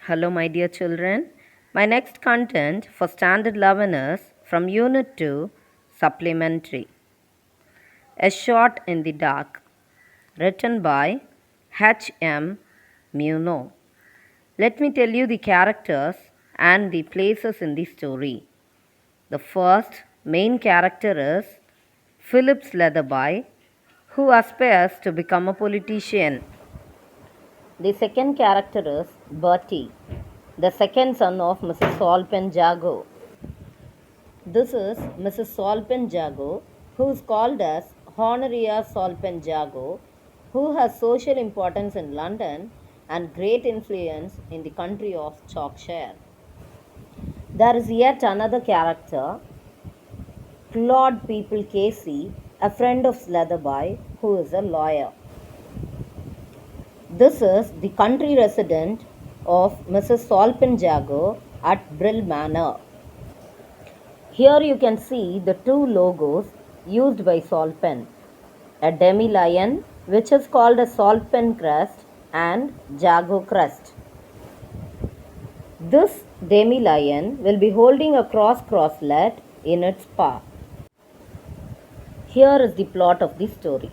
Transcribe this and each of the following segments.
Hello, my dear children. My next content for Standard 11 is from Unit 2, Supplementary. A Shot in the Dark, written by H.M. Muno. Let me tell you the characters and the places in the story. The first main character is Philip Leatherby, who aspires to become a politician. The second character is Bertie, the second son of Mrs. Solpen Jago. This is Mrs. Solpen Jago, who is called as Honoria Solpen Jago, who has social importance in London and great influence in the country of Yorkshire. There is yet another character, Claude People Casey, a friend of Slatherby, who is a lawyer. This is the country resident of Mrs. Solpen Jago at Brill Manor. Here you can see the two logos used by Solpen, a demi-lion which is called a Solpen crest and Jago crest. This demi-lion will be holding a crosslet in its paw. Here is the plot of the story.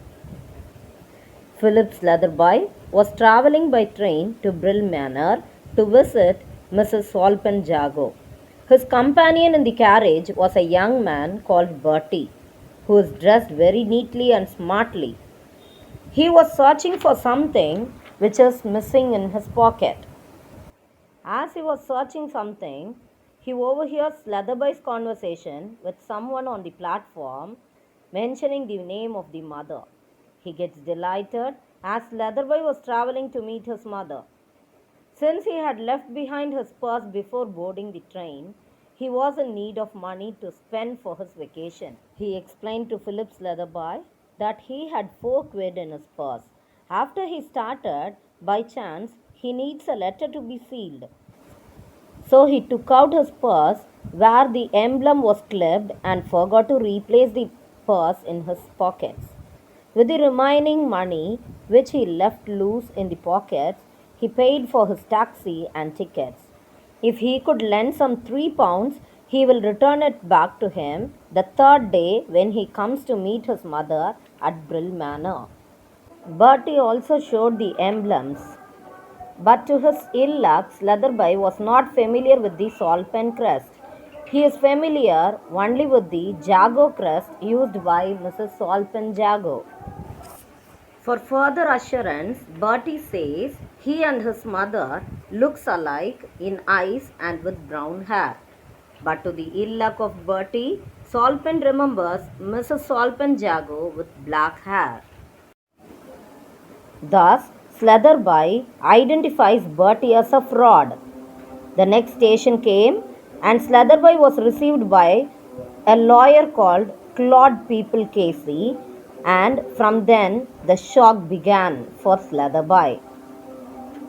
Philip Slatherby was travelling by train to Brill Manor to visit Mrs. Solpen Jago. His companion in the carriage was a young man called Bertie, who was dressed very neatly and smartly. He was searching for something which is missing in his pocket. As he was searching something, he overhears Slatherby's conversation with someone on the platform mentioning the name of the mother. He gets delighted as Slatherby was travelling to meet his mother. Since he had left behind his purse before boarding the train, he was in need of money to spend for his vacation. He explained to Philip Slatherby that he had 4 quid in his purse. After he started, by chance, he needs a letter to be sealed. So he took out his purse where the emblem was clipped and forgot to replace the purse in his pockets. With the remaining money, which he left loose in the pockets, he paid for his taxi and tickets. If he could lend some £3, he will return it back to him the third day when he comes to meet his mother at Brill Manor. Bertie also showed the emblems, but to his ill luck, Slatherby was not familiar with the Solpen crest. He is familiar only with the Jago crest used by Mrs. Solpen Jago. For further assurance, Bertie says he and his mother looks alike in eyes and with brown hair. But to the ill luck of Bertie, Solpen remembers Mrs. Solpen Jago with black hair. Thus, Slatherby identifies Bertie as a fraud. The next station came and Slatherby was received by a lawyer called Claude People Casey, and from then the shock began for Slatherby.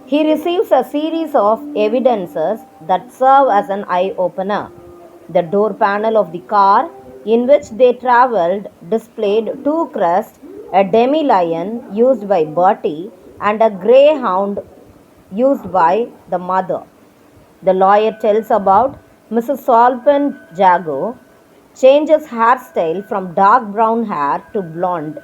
He receives a series of evidences that serve as an eye-opener. The door panel of the car in which they travelled displayed 2 crests, a demi-lion used by Bertie and a greyhound used by the mother. The lawyer tells about Mrs. Solpen Jago changes hairstyle from dark brown hair to blonde.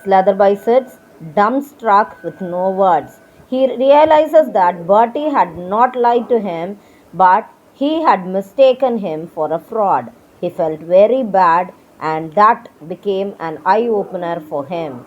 Slatherby sits dumbstruck with no words. He realizes that Bertie had not lied to him, but he had mistaken him for a fraud. He felt very bad, and that became an eye-opener for him.